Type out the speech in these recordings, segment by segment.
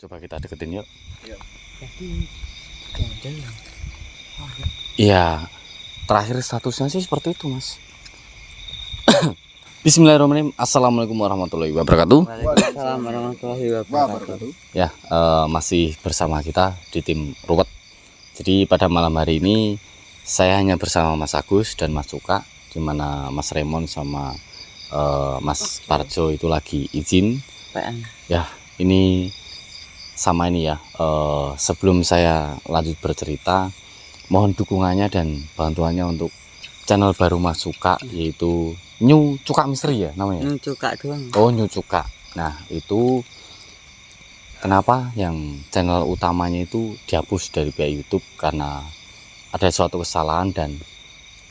Coba kita deketin yuk. Iya. Iya, terakhir statusnya sih seperti itu, Mas. Bismillahirrahmanirrahim. Assalamualaikum warahmatullahi wabarakatuh. Waalaikumsalam warahmatullahi wabarakatuh. Ya, masih bersama kita di tim Ruwet. Jadi pada malam hari ini saya hanya bersama Mas Agus dan Mas Suka, di mana Mas Raymond sama Mas Parjo itu lagi izin. Ya, ini sama ini ya. Sebelum saya lanjut bercerita, mohon dukungannya dan bantuannya untuk channel baru Mas Suka, yaitu New Cuka Misteri ya namanya. New Cuka doang. Oh, New Cuka. Nah, itu kenapa yang channel utamanya itu dihapus dari pihak YouTube, karena ada suatu kesalahan dan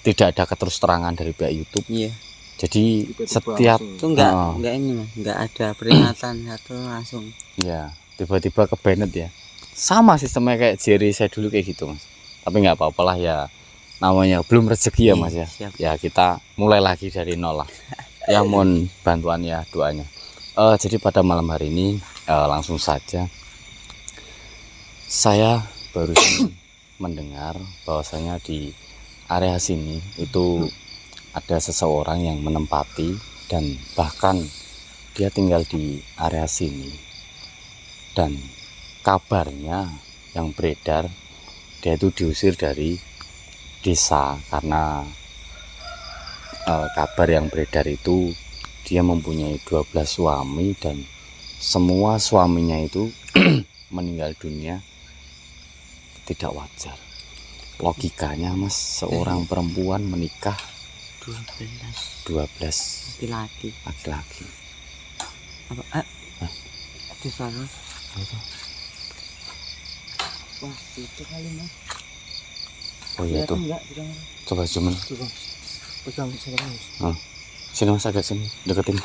tidak ada keterus terangan dari pihak YouTube. Iya. Jadi setiap Itu enggak ini Mas, enggak ada peringatan atau langsung. ya tiba-tiba ke banned ya. Sama sistemnya kayak Jerry saya dulu kayak gitu, Mas. Tapi nggak apa-apalah ya, namanya belum rezeki ya, Mas ya. Siap. Ya kita mulai lagi dari nol lah. Ya mohon bantuannya, doanya. Jadi pada malam hari ini langsung saja saya barusan mendengar bahwasanya di area sini itu ada seseorang yang menempati dan bahkan dia tinggal di area sini, dan kabarnya yang beredar dia itu diusir dari desa karena kabar yang beredar itu dia mempunyai 12 suami dan semua suaminya itu meninggal dunia tidak wajar. Logikanya, Mas, seorang perempuan menikah 12 Laki-laki. Apa? Di sana. Wah, itu kali Mas. Oh iya tuh. Enggak, Coba zoom. pegang sana. Sini Mas, agak sini, deketin.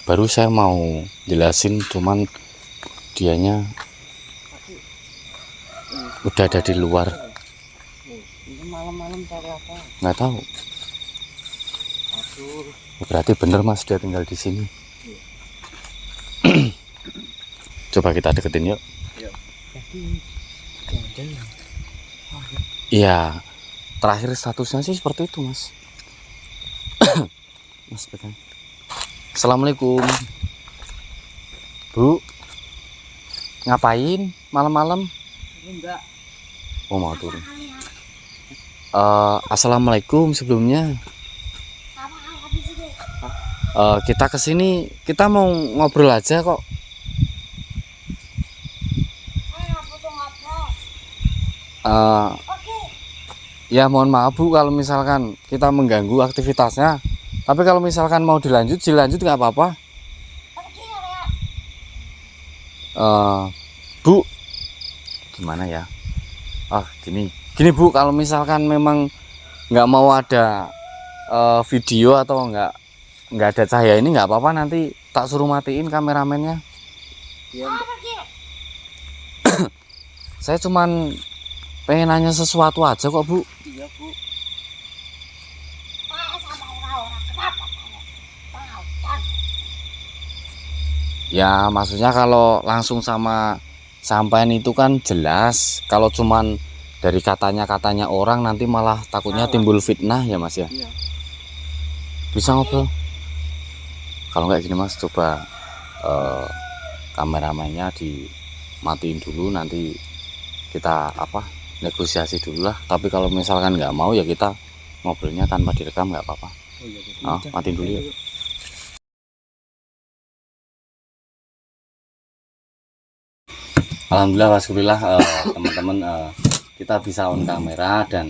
Baru saya mau jelasin, cuman dianya udah ada di luar. Ini malam-malam cari apa? Nggak tahu. Aduh. Berarti bener, Mas, dia tinggal di sini. Coba kita deketin yuk. Iya, terakhir statusnya sih seperti itu, Mas. Mas pegang. Assalamualaikum, Bu. Ngapain malam-malam? Enggak. Oh, mau turun. Assalamualaikum sebelumnya. Kita kesini, kita mau ngobrol aja kok. Ya mohon maaf Bu kalau misalkan kita mengganggu aktivitasnya. Tapi kalau misalkan mau dilanjut nggak apa-apa. Bu, gimana ya? Gini Bu, kalau misalkan memang nggak mau ada video atau nggak ada cahaya ini, nggak apa-apa, nanti tak suruh matiin kameramennya. Iya. Saya cuman pengen nanya sesuatu aja kok Bu. Iya, Bu. Ya maksudnya kalau langsung sama sampean itu kan jelas. Kalau cuman dari katanya orang nanti malah takutnya timbul fitnah ya, Mas ya. Iya. Bisa ngobrol? Kalau nggak gini, Mas, coba kameramennya dimatiin dulu, nanti kita negosiasi dulu lah. Tapi kalau misalkan nggak mau ya kita ngobrolnya tanpa direkam, nggak apa-apa. Matiin dulu ya. Alhamdulillah, alhamdulillah, teman-teman, kita bisa on kamera dan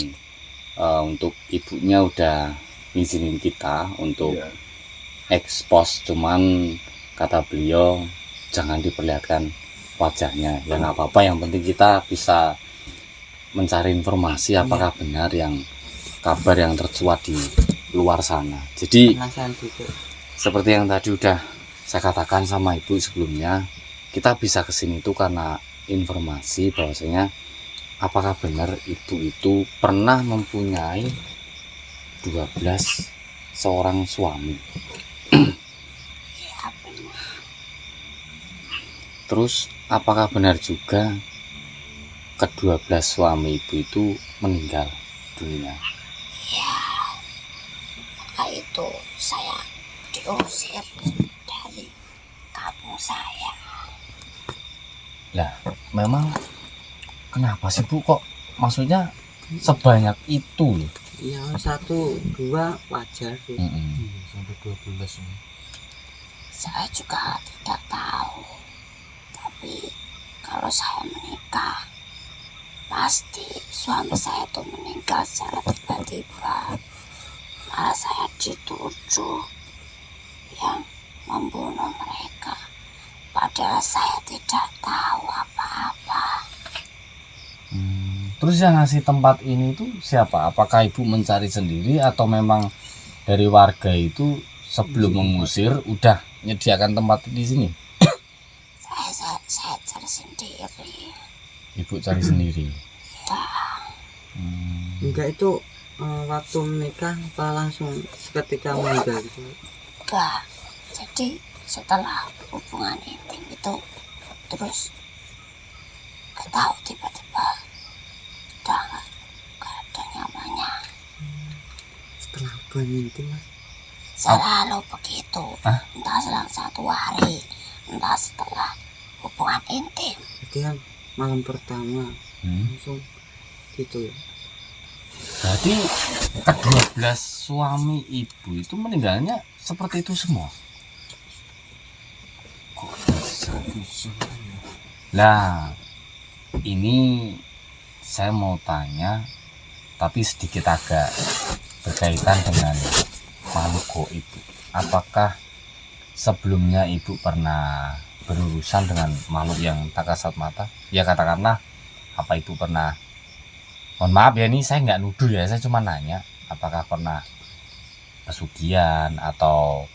untuk ibunya udah ngizinin kita untuk expose, cuman kata beliau jangan diperlihatkan wajahnya. Ya nggak apa-apa, yang penting kita bisa mencari informasi apakah benar yang kabar yang tercuat di luar sana. Jadi seperti yang tadi udah saya katakan sama ibu sebelumnya, kita bisa kesini itu karena informasi bahwasanya apakah benar ibu itu pernah mempunyai 12 seorang suami. Terus apakah benar juga kedua belas suami ibu itu meninggal dunia? Ya, maka itu saya diusir dari kampung saya. Lah, memang kenapa sih Bu kok maksudnya sebanyak itu loh? Ya 1, 2 wajar sih. Sampai 12 ini. Saya juga tidak tahu. Tapi kalau saya menikah, pasti suami saya itu meninggal secara tiba-tiba. Malah saya dituduh yang membunuh mereka. Padahal saya tidak tahu apa-apa. Terus yang ngasih tempat ini tuh siapa? Apakah ibu mencari sendiri atau memang dari warga itu sebelum mengusir udah menyediakan tempat di sini? Saya cari sendiri. Ibu cari sendiri. Ya, Enggak itu waktu menikah apa langsung seketika meninggal gitu? enggak. Jadi setelah hubungan intim itu terus gak tahu tiba-tiba udah gak ada nyamanya. Setelah hubungan intim Mas. Selalu begitu. Hah? Entah selang 1 hari, entah setelah hubungan intim. Jadi kan malam pertama Hmm. langsung gitu ya. Berarti kedua belas suami ibu itu meninggalnya seperti itu semua. Kok bisa? Lah, ini saya mau tanya, tapi sedikit agak berkaitan dengan makhluk gaib. Apakah sebelumnya ibu pernah berurusan dengan makhluk yang tak kasat mata? Ya katakanlah, apa ibu pernah, mohon maaf ya ini saya nggak nuduh ya, saya cuma nanya, apakah pernah pesugihan atau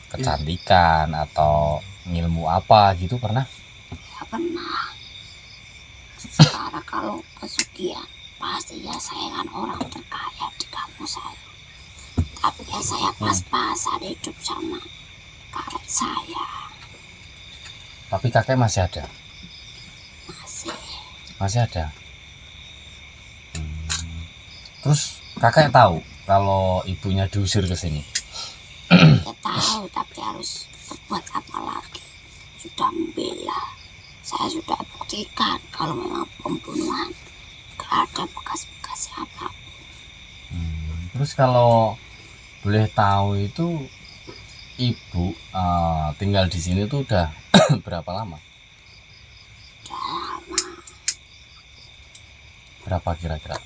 kecantikan atau ngilmu apa gitu pernah? Ya pernah. Sekarang kalau pesugihan pasti ya saya kan orang terkaya di kampung saya. Tapi ya saya pas-pasan hidup sama kakek saya. Tapi kakek masih ada? Masih. Masih ada. Terus kakek tahu kalau ibunya diusir ke sini? Ya tahu, tapi harus berbuat apa lagi. Sudah membela. Saya sudah buktikan kalau memang pembunuhan gak ada bekas-bekas apa. Terus kalau boleh tahu itu ibu tinggal di sini tuh udah berapa lama? Udah lama. Berapa kira-kira?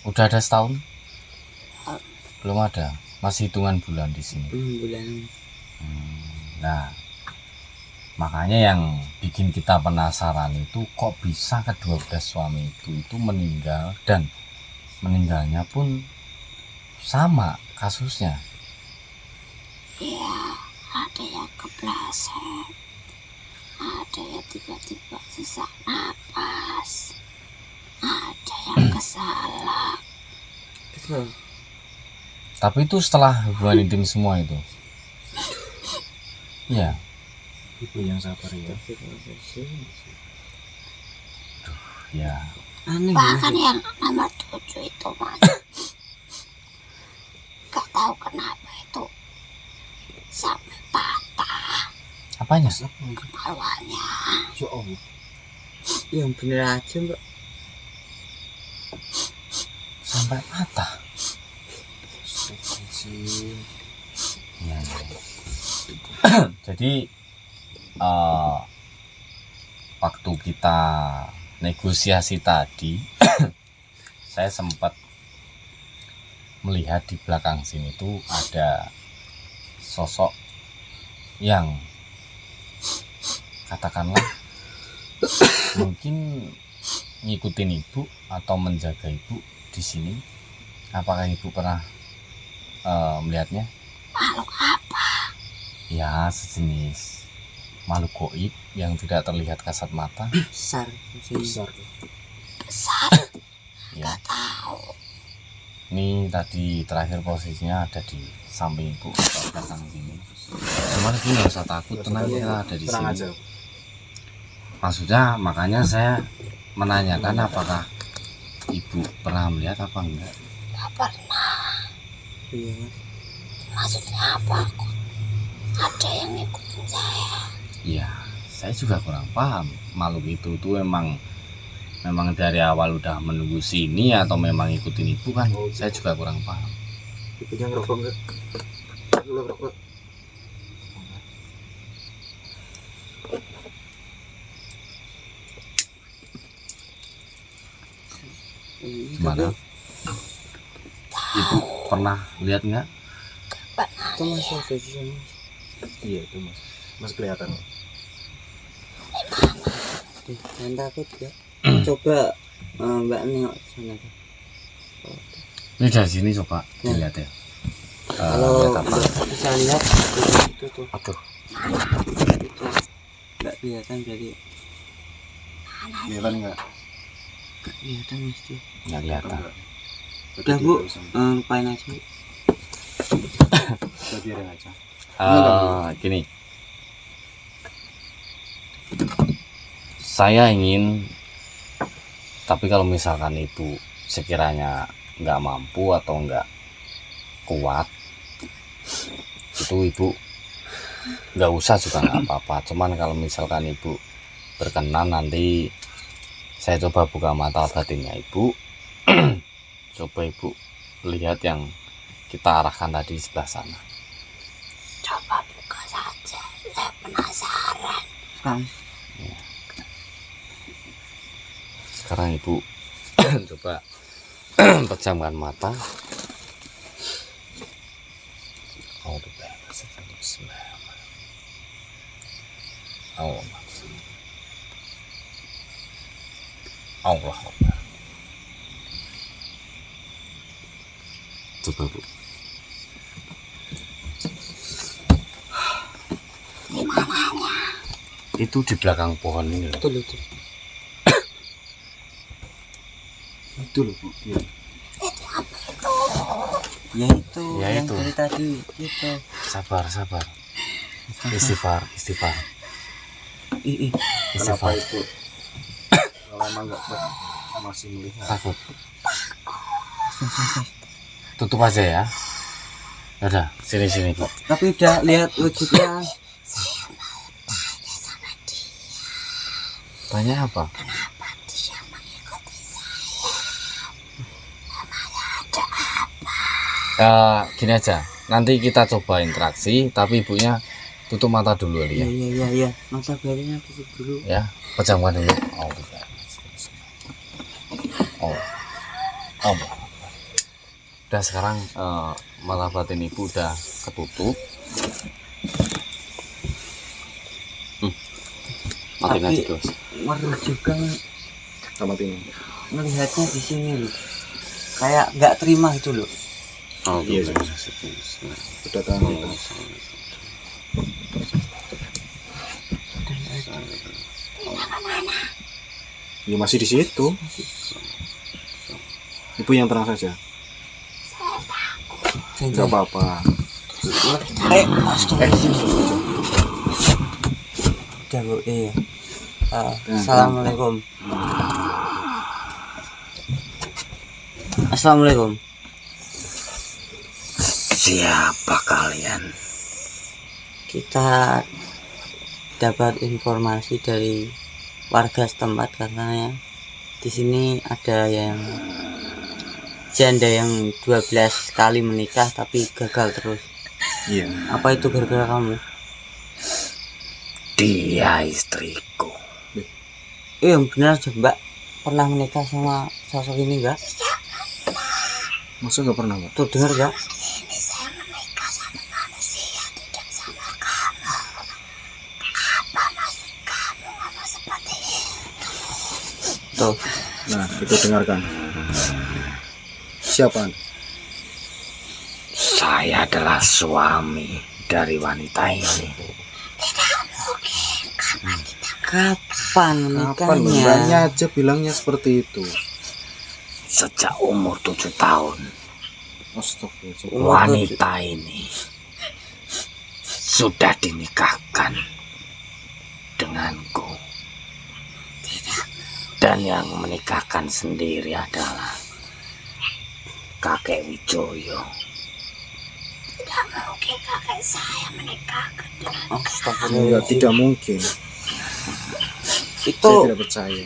Udah ada setahun? Belum ada. Masih hitungan bulan di sini. Bulan. Nah, makanya yang bikin kita penasaran itu kok bisa kedua belas suami itu meninggal, dan meninggalnya pun sama kasusnya. Ya, ada yang kepleset. Ada yang tiba-tiba sesak napas. Ada yang kesalak. Kesel. Tapi itu setelah hubungan intim semua itu. Iya. Ibu yang sabar ya. Ya. Aneh Bahkan Mas. yang nomor 7 itu mas, gak tahu kenapa itu sampai patah Apanya? kepalanya. Ya Allah. Yang bener aja Mbak. Sampai patah. Astagfirullahaladzim. Ya. Jadi waktu kita negosiasi tadi saya sempat melihat di belakang sini tuh ada sosok yang katakanlah mungkin ngikutin ibu atau menjaga ibu di sini. Apakah ibu pernah melihatnya? Makhluk apa? Ya, sejenis makhluk gaib yang tidak terlihat kasat mata. Besar. Besar. Besar? Ya, Gak tahu. ini tadi terakhir posisinya ada di samping ibu, belakang sini. Cuman ibu nggak usah takut, tenang, kita ada di Tenang sini. aja. Maksudnya makanya saya menanyakan apakah ibu pernah melihat apa enggak. Nggak pernah. Iya mas. Maksudnya apa? Ada yang ngikutin saya. Iya, saya juga kurang paham. Makhluk itu tuh memang dari awal udah menunggu sini atau memang ikutin ibu kan? Saya juga kurang paham. Ibunya ngerokok enggak? Lu ngerokok? Gimana? Ibu pernah lihat nggak? Itu mas ada di sana. Iya itu mas. Mas kelihatan. Jangan takut ya. Coba mbak nengok sana. Ini dari sini coba Ya. dilihat ya. Kalau lihat apa? Mbak bisa lihat itu tuh. Aduh, Itu nggak kelihatan jadi. Kelihatan enggak? Nggak kelihatan mas tuh. nggak kelihatan. Udah bu, lupain aja. Udah biarin aja. Gini, saya ingin, tapi kalau misalkan ibu sekiranya nggak mampu atau nggak kuat, itu ibu nggak usah juga nggak apa-apa. Cuman kalau misalkan ibu berkenan, nanti saya coba buka mata batinnya ibu. Coba ibu lihat yang kita arahkan tadi di sebelah sana. Coba buka saja. Saya penasaran. Kan. Sekarang ibu coba pejamkan mata. Allah. Coba bu. Itu di belakang pohon ini loh. Betul itu. Itu loh bu. Iya. Ya itu. Ya yang itu. dari tadi itu. Sabar. Istighfar. Ih. Kenapa Istighfar. itu? Kalau emang enggak masih melihat. Takut. Tutup aja ya. Udah, sini bu. Tapi udah lihat wujudnya. Tanya apa? Kenapa dia mengikuti saya? Gini aja. Nanti kita coba interaksi, tapi ibunya tutup mata dulu ya. Iya. Mata baliknya tutup dulu. Ya, pejamkan dulu. Oh. Udah sekarang mata batin ibu udah ketutup. Matiin aja terus. Ngeri juga Sama ini. melihatnya di sini loh. Kayak nggak terima itu loh. Oh Iya, iya. Udah tahu kita. Ya masih di situ. Ibu yang tenang saja. Enggak apa-apa. Udah bu, iya. Assalamualaikum. Assalamualaikum. Siapa kalian? Kita dapat informasi dari warga setempat katanya di sini ada yang janda yang 12 kali menikah tapi gagal terus. Iya. Apa itu gara-gara kamu? Dia istriku. Yang benar aja mbak, pernah menikah sama sosok ini enggak? Masa nggak pernah Pak? Tuh dengar enggak? Ini saya menikah sama manusia, tidak sama kamu. Apa maksud kamu ngomong seperti itu? Tuh. Nah itu dengarkan. Siapa? Saya adalah suami dari wanita ini. Tidak mungkin, karena kita Kapan Kapan? menikahnya? Mbaknya aja bilangnya seperti itu. Sejak umur 7 tahun, Astagfirullah. wanita ini sudah dinikahkan denganku. Dan yang menikahkan sendiri adalah kakek Wijoyo. Tidak mungkin kakek saya menikahkan dengan Ya, Astagfirullahaladzim. tidak mungkin. Saya Itu tidak percaya.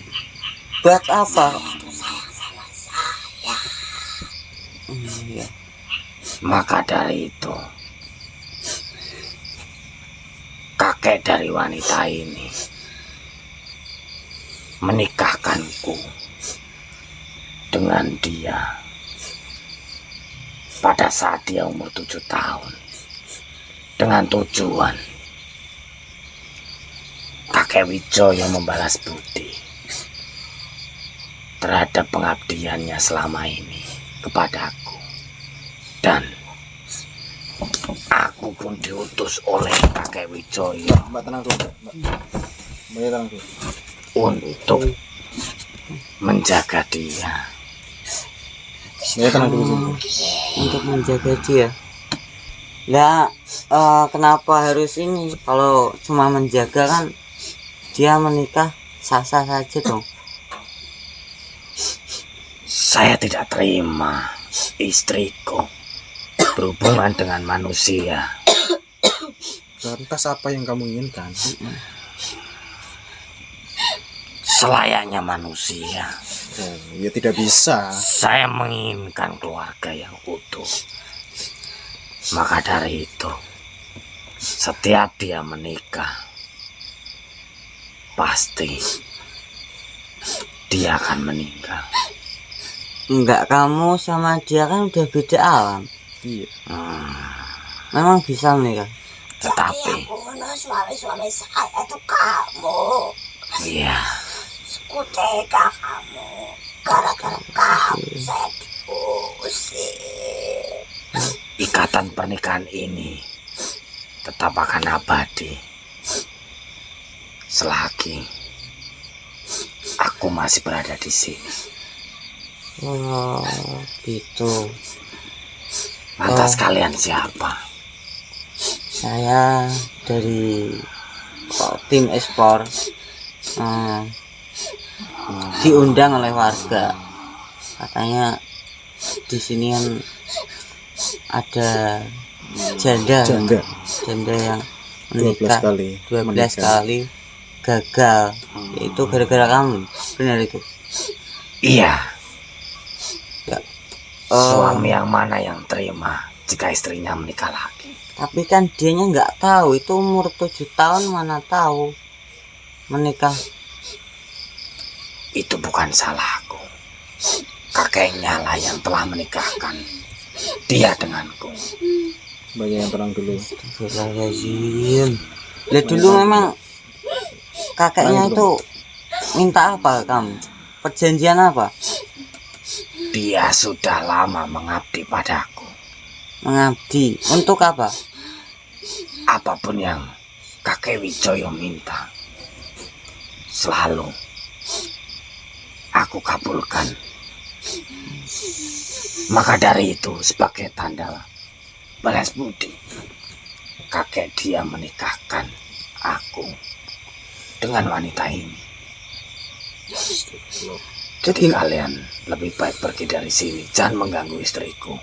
buat apa? itu sayang sama saya. Iya. Maka dari itu, kakek dari wanita ini menikahkanku dengan dia pada saat dia umur 7 tahun dengan tujuan kakek Wijoyo membalas budi terhadap pengabdiannya selama ini kepadaku. Dan aku pun diutus oleh kakek Wijoyo Mbak tenang dulu, Mbak. Mbak tenang dulu. untuk menjaga dia. Mbak tenang dulu. Untuk menjaga dia. Nah, kenapa harus ini? Kalau cuma menjaga kan dia menikah sah-sah saja dong. Saya tidak terima istriku berhubungan dengan manusia. Lantas apa yang kamu inginkan? Selayaknya manusia, Ya tidak bisa. saya menginginkan keluarga yang utuh. Maka dari itu, setiap dia menikah, pasti dia akan meninggal. Enggak, kamu sama dia kan udah beda alam. Iya. Memang bisa menikah. Tetapi, Yang bunuh suami-suami saya itu kamu. iya, Tega kamu. Gara-gara kamu saya diusir. ikatan pernikahan ini tetap akan abadi selagi aku masih berada di sini. Oh, gitu. Lantas kalian siapa? Saya dari tim esport, diundang oleh warga. Katanya di sini kan ada janda yang 12 menikah kali 12 menikah. kali gagal. Itu gara-gara kamu. Benar itu? Iya, Oh, suami yang mana yang terima jika istrinya menikah lagi? tapi kan dianya nggak tahu, itu umur 7 tahun mana tahu menikah. Itu bukan salahku. Kakeknya lah yang telah menikahkan dia denganku. Banyak yang tenang dulu. Astagfirullahaladzim. Lihat dulu, memang kakeknya itu minta apa kamu? Perjanjian apa? Dia sudah lama mengabdi padaku. Mengabdi untuk apa? Apapun yang kakek Wijoyo minta, selalu aku kabulkan. Maka dari itu, sebagai tanda balas budi, kakek dia menikahkan aku dengan wanita ini. Jadi kalian lebih baik pergi dari sini, jangan mengganggu istriku.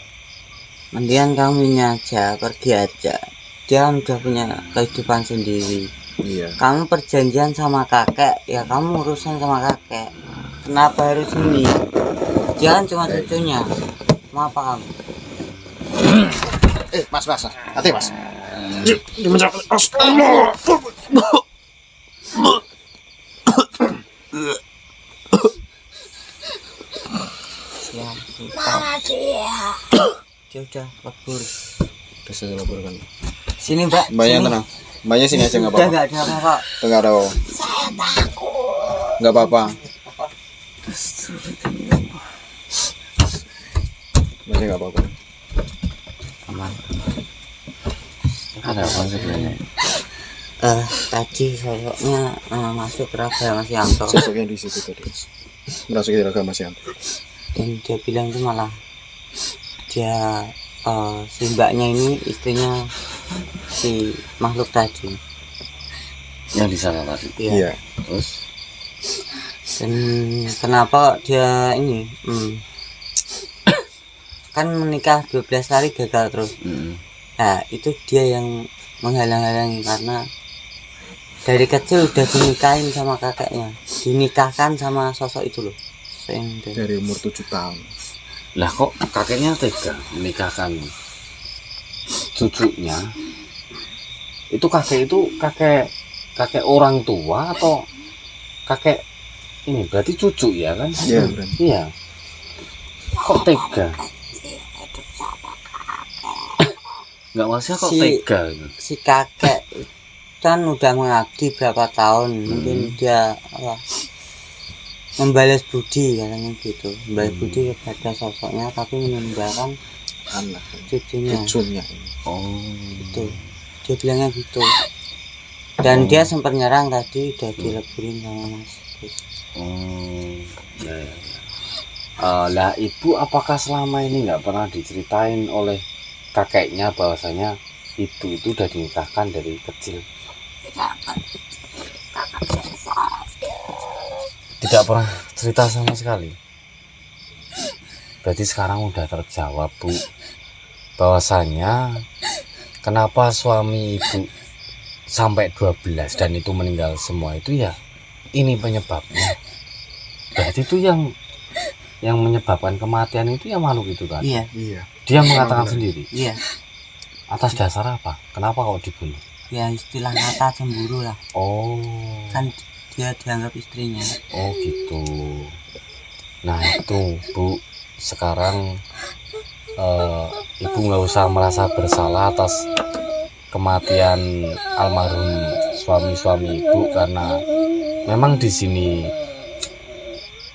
Mendingan kamu aja, pergi aja. Dia kan udah punya kehidupan sendiri. Iya. Kamu perjanjian sama kakek, ya kamu urusan sama kakek. Kenapa harus ini? Dia kan cuma cucunya. Mau apa kamu? Mas, hati mas. Ya, Mana dia? dia udah kabur. Udah saya laporkan. Sini mbak. Mbaknya sini. tenang. Mbaknya sini aja nggak Udah apa-apa. nggak ada apa-apa. Nggak ada apa-apa. Saya takut. Nggak apa-apa. Mbaknya nggak apa-apa. Aman. Ada apa sebenarnya? Tadi sosoknya masuk Raga Mas Yanto, Sosoknya di situ tadi. Merasuki Raga Mas Yanto. dan dia bilang itu malah dia si mbaknya ini istrinya si makhluk tadi. Yang di sana tadi. Iya. Iya. Terus Dan kenapa dia ini kan menikah 12 kali gagal terus. Nah itu dia yang menghalang-halangi karena dari kecil udah dinikahin sama kakeknya, dinikahkan sama sosok itu loh, sosok yang Dari umur 7 tahun. Lah kok kakeknya tega menikahkan cucunya? Itu kakek orang tua atau kakek ini berarti cucu ya kan? Iya, berarti. Iya. Kok tega? Kecil hidup sama kakek. Nggak maksudnya kok Si- tega gitu. si kakek kan udah mengabdi berapa tahun, mungkin dia membalas budi katanya gitu, membalas budi kepada sosoknya tapi meninggalkan Anak cucunya. cucunya ini. Oh. Itu dia bilangnya gitu. Dan dia sempat nyerang tadi udah dileburin sama Mas Gus. Ya, ya. Lah ibu apakah selama ini nggak pernah diceritain oleh kakeknya bahwasanya ibu itu udah dinikahkan dari kecil? Tidak pernah cerita sama sekali. Berarti sekarang udah terjawab Bu, bahwasanya kenapa suami ibu sampai 12 dan itu meninggal semua itu ya ini penyebabnya. Berarti itu yang menyebabkan kematian itu ya makhluk itu kan? Iya, Iya. Dia mengatakan sendiri. iya. Atas dasar apa? Kenapa kok dibunuh? Ya istilah kata cemburu lah. Oh. Kan dia dianggap istrinya. Oh gitu. Nah itu Bu, sekarang ibu nggak usah merasa bersalah atas kematian almarhum suami ibu, karena memang di sini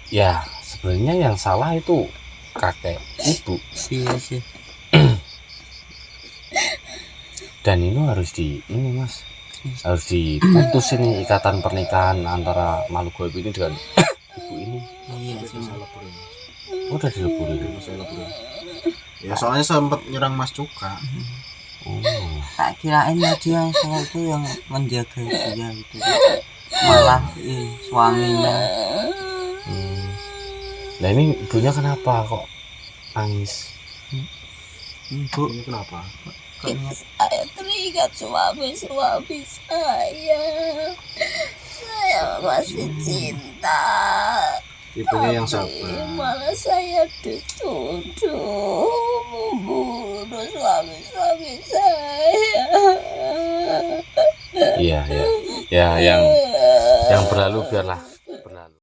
ya sebenarnya yang salah itu kakek ibu, Iya sih. dan ini harus harus diputus ini ikatan pernikahan antara makhluk gaib ini dengan ibu ini. Iya sih. Saya leburin. Oh, udah dileburin. Saya leburin. Ya soalnya sempat nyerang Mas juga. Oh. Tak kirain tadi yang salah itu yang menjaga dia gitu. Malah suaminya. Nah ini ibunya kenapa kok nangis? Bu, Ini kenapa? Saya teringat suami saya. Saya masih cinta. Ibunya yang Tapi sabar. malah saya dituduh membunuh suami saya. Iya, ya. Ya yang berlalu biarlah